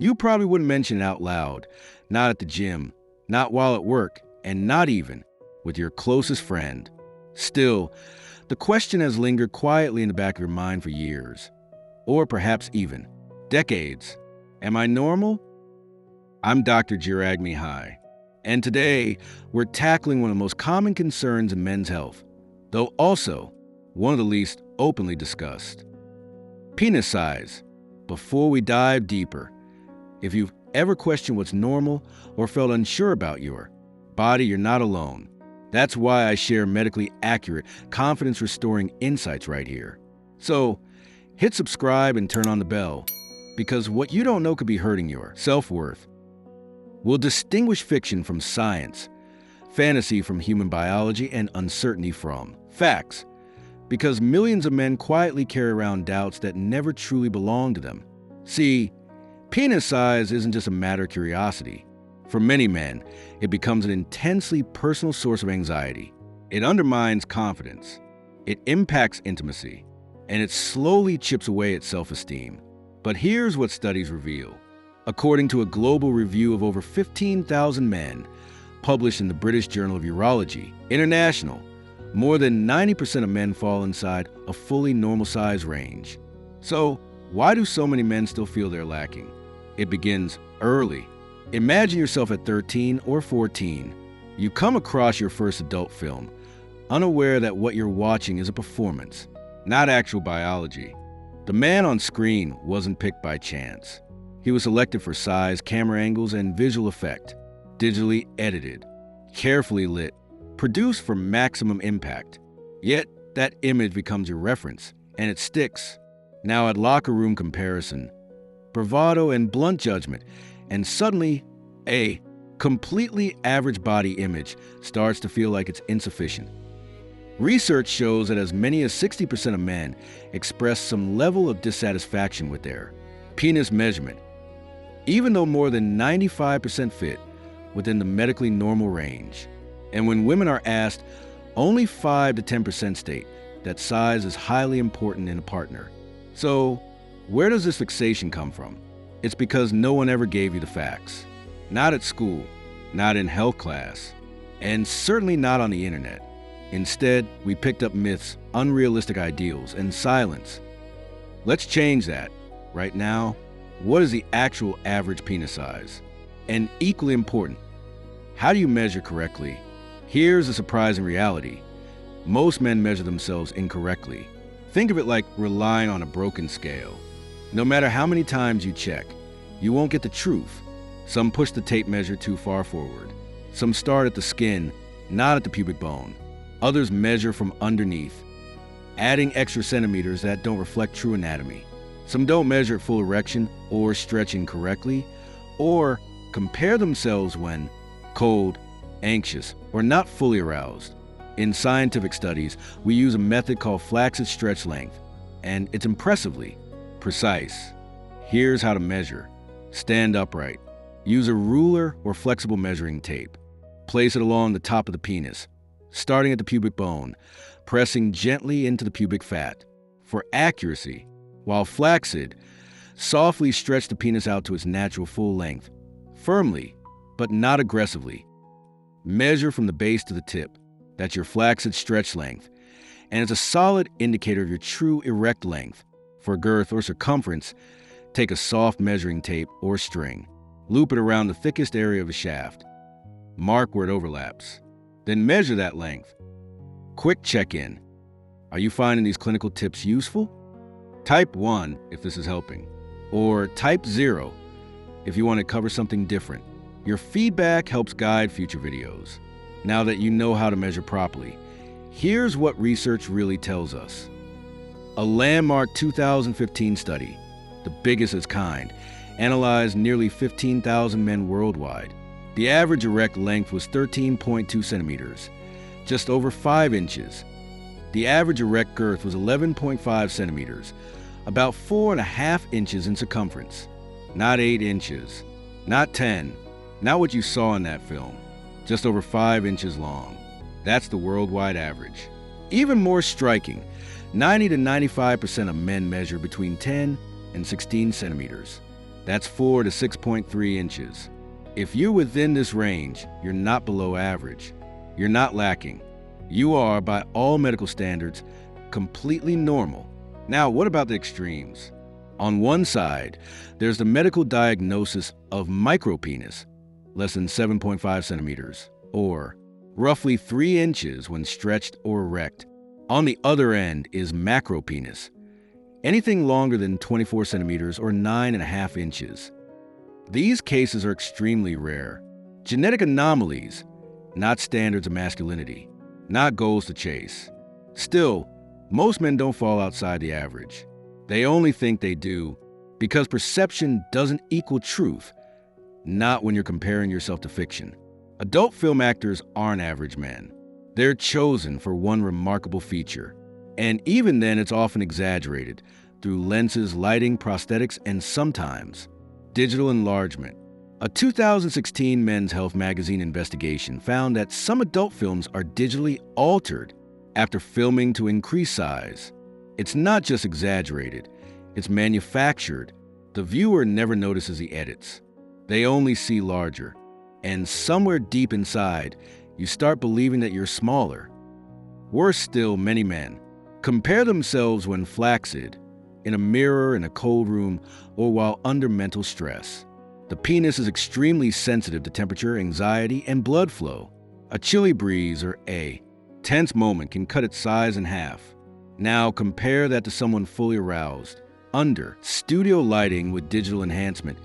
You probably wouldn't mention it out loud, not at the gym, not while at work, and not even with your closest friend. Still, the question has lingered quietly in the back of your mind for years, or perhaps even decades. Am I normal? I'm Dr. Girth Mihai, and today we're tackling one of the most common concerns in men's health, though also one of the least openly discussed. Penis size. Before we dive deeper, if you've ever questioned what's normal or felt unsure about your body, you're not alone. That's why I share medically accurate, confidence-restoring insights right here. So, hit subscribe and turn on the bell, because what you don't know could be hurting your self-worth. We'll distinguish fiction from science, fantasy from human biology, and uncertainty from facts, because millions of men quietly carry around doubts that never truly belong to them. See, penis size isn't just a matter of curiosity. For many men, it becomes an intensely personal source of anxiety. It undermines confidence, it impacts intimacy, and it slowly chips away at self-esteem. But here's what studies reveal. According to a global review of over 15,000 men published in the British Journal of Urology International, more than 90% of men fall inside a fully normal size range. So, why do so many men still feel they're lacking? It begins early. Imagine yourself at 13 or 14. You come across your first adult film, unaware that what you're watching is a performance, not actual biology. The man on screen wasn't picked by chance. He was selected for size, camera angles, and visual effect, digitally edited, carefully lit, produced for maximum impact. Yet, that image becomes your reference, and it sticks. Now add locker room comparison, bravado and blunt judgment, and suddenly, a completely average body image starts to feel like it's insufficient. Research shows that as many as 60% of men express some level of dissatisfaction with their penis measurement, even though more than 95% fit within the medically normal range. And when women are asked, only 5 to 10% state that size is highly important in a partner. So, where does this fixation come from? It's because no one ever gave you the facts. Not at school, not in health class, and certainly not on the internet. Instead, we picked up myths, unrealistic ideals, and silence. Let's change that. Right now, what is the actual average penis size? And equally important, how do you measure correctly? Here's a surprising reality. Most men measure themselves incorrectly. Think of it like relying on a broken scale. No matter how many times you check, you won't get the truth. Some push the tape measure too far forward. Some start at the skin, not at the pubic bone. Others measure from underneath, adding extra centimeters that don't reflect true anatomy. Some don't measure at full erection or stretching correctly, or compare themselves when cold, anxious, or not fully aroused. In scientific studies, we use a method called flaccid stretch length, and it's impressively precise. Here's how to measure. Stand upright. Use a ruler or flexible measuring tape. Place it along the top of the penis, starting at the pubic bone, pressing gently into the pubic fat. For accuracy, while flaccid, softly stretch the penis out to its natural full length, firmly, but not aggressively. Measure from the base to the tip. That's your flaccid stretch length, and it's a solid indicator of your true erect length. For girth or circumference, take a soft measuring tape or string. Loop it around the thickest area of the shaft. Mark where it overlaps. Then measure that length. Quick check-in. Are you finding these clinical tips useful? Type 1 if this is helping, or type 0 if you want to cover something different. Your feedback helps guide future videos. Now that you know how to measure properly, here's what research really tells us. A landmark 2015 study, the biggest of its kind, analyzed nearly 15,000 men worldwide. The average erect length was 13.2 centimeters, just over 5 inches. The average erect girth was 11.5 centimeters, about 4.5 inches in circumference. Not 8 inches, not 10, not what you saw in that film, just over 5 inches long. That's the worldwide average. Even more striking, 90 to 95% of men measure between 10 and 16 centimeters. That's 4 to 6.3 inches. If you're within this range, you're not below average. You're not lacking. You are, by all medical standards, completely normal. Now, what about the extremes? On one side, there's the medical diagnosis of micropenis, less than 7.5 centimeters, or roughly 3 inches when stretched or erect. On the other end is macropenis, anything longer than 24 centimeters or 9.5 inches. These cases are extremely rare. Genetic anomalies, not standards of masculinity, not goals to chase. Still, most men don't fall outside the average. They only think they do because perception doesn't equal truth, not when you're comparing yourself to fiction. Adult film actors aren't average men. They're chosen for one remarkable feature. And even then, it's often exaggerated through lenses, lighting, prosthetics, and sometimes digital enlargement. A 2016 Men's Health magazine investigation found that some adult films are digitally altered after filming to increase size. It's not just exaggerated, it's manufactured. The viewer never notices the edits. They only see larger. And somewhere deep inside, you start believing that you're smaller. Worse still, many men compare themselves when flaccid, in a mirror, in a cold room, or while under mental stress. The penis is extremely sensitive to temperature, anxiety, and blood flow. A chilly breeze or a tense moment can cut its size in half. Now compare that to someone fully aroused, under studio lighting with digital enhancement,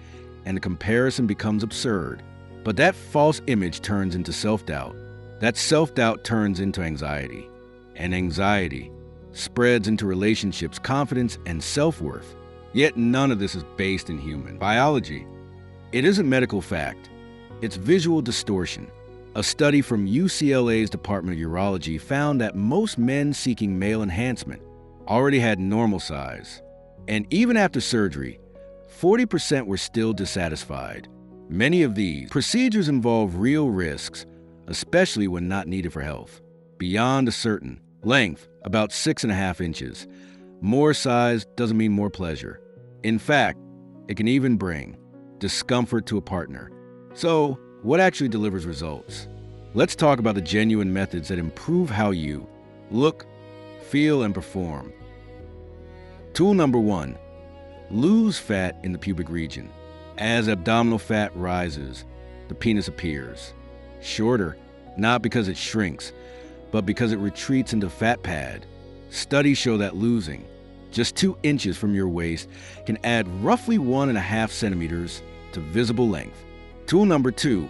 and the comparison becomes absurd. But that false image turns into self-doubt. That self-doubt turns into anxiety. And anxiety spreads into relationships, confidence, and self-worth. Yet none of this is based in human biology. It isn't medical fact. It's visual distortion. A study from UCLA's Department of Urology found that most men seeking male enhancement already had normal size. And even after surgery, 40% were still dissatisfied. Many of these procedures involve real risks, especially when not needed for health. Beyond a certain length, about 6.5 inches, more size doesn't mean more pleasure. In fact, it can even bring discomfort to a partner. So, what actually delivers results? Let's talk about the genuine methods that improve how you look, feel, and perform. Tool number 1, lose fat in the pubic region. As abdominal fat rises, the penis appears shorter, not because it shrinks, but because it retreats into fat pad. Studies show that losing just 2 inches from your waist can add roughly 1.5 centimeters to visible length. Tool number 2,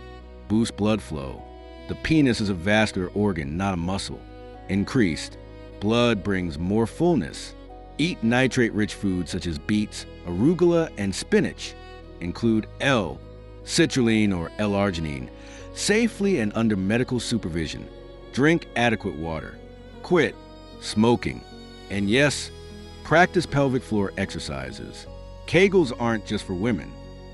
boost blood flow. The penis is a vascular organ, not a muscle. Increased blood brings more fullness. Eat nitrate-rich foods such as beets, arugula, and spinach. Include L-citrulline or L-arginine, safely and under medical supervision. Drink adequate water. Quit smoking. And yes, practice pelvic floor exercises. Kegels aren't just for women.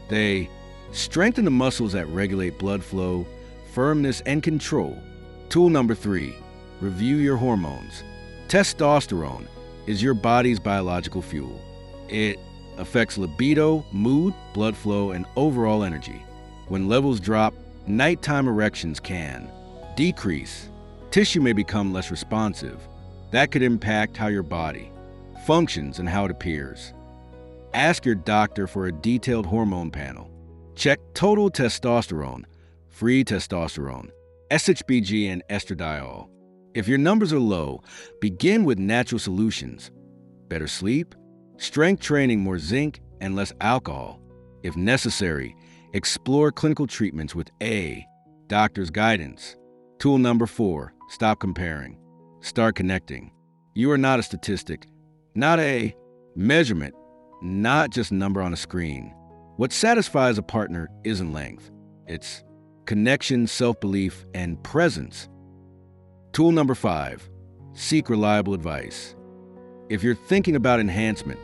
They strengthen the muscles that regulate blood flow, firmness, and control. Tool number 3, review your hormones. Testosterone is your body's biological fuel. It affects libido, mood, blood flow, and overall energy. When levels drop, nighttime erections can decrease. Tissue may become less responsive. That could impact how your body functions and how it appears. Ask your doctor for a detailed hormone panel. Check total testosterone, free testosterone, SHBG, and estradiol. If your numbers are low, begin with natural solutions. Better sleep, strength training, more zinc, and less alcohol. If necessary, explore clinical treatments with a doctor's guidance. Tool number 4, stop comparing. Start connecting. You are not a statistic, not a measurement, not just a number on a screen. What satisfies a partner isn't length. It's connection, self-belief, and presence. Tool number 5, seek reliable advice. If you're thinking about enhancement,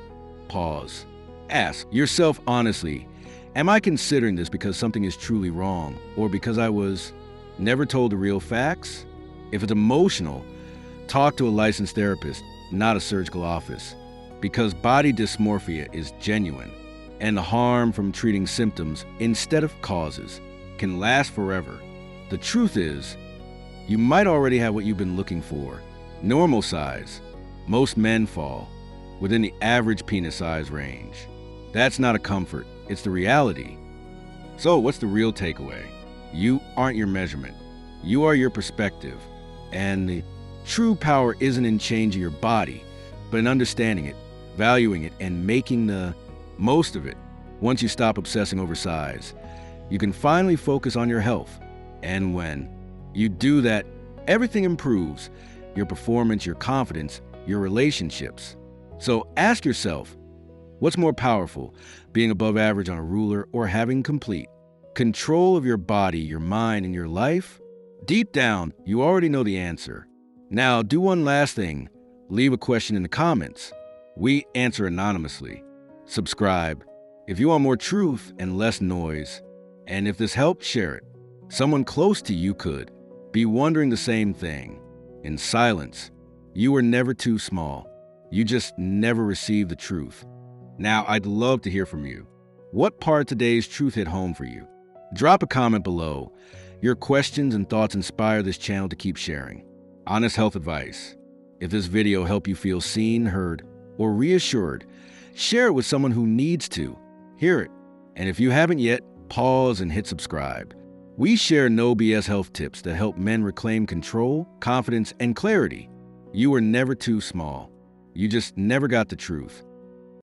pause. Ask yourself honestly, am I considering this because something is truly wrong or because I was never told the real facts? If it's emotional, talk to a licensed therapist, not a surgical office, because body dysmorphia is genuine. and the harm from treating symptoms instead of causes can last forever. The truth is, you might already have what you've been looking for. Normal size. Most men fall within the average penis size range. That's not a comfort, it's the reality. So what's the real takeaway? You aren't your measurement. You are your perspective. And the true power isn't in changing your body, but in understanding it, valuing it, and making the most of it. Once you stop obsessing over size, you can finally focus on your health. And when you do that, everything improves. Your performance, your confidence, your relationships. So ask yourself, what's more powerful, being above average on a ruler or having complete control of your body, your mind, and your life? Deep down, you already know the answer. Now, do one last thing. Leave a question in the comments. We answer anonymously. Subscribe if you want more truth and less noise. And if this helped, share it. Someone close to you could be wondering the same thing. In silence, you were never too small. You just never received the truth. Now, I'd love to hear from you. What part of today's truth hit home for you? Drop a comment below. Your questions and thoughts inspire this channel to keep sharing honest health advice. If this video helped you feel seen, heard, or reassured, share it with someone who needs to hear it. And if you haven't yet, pause and hit subscribe. We share no BS health tips that help men reclaim control, confidence, and clarity. You were never too small. You just never got the truth.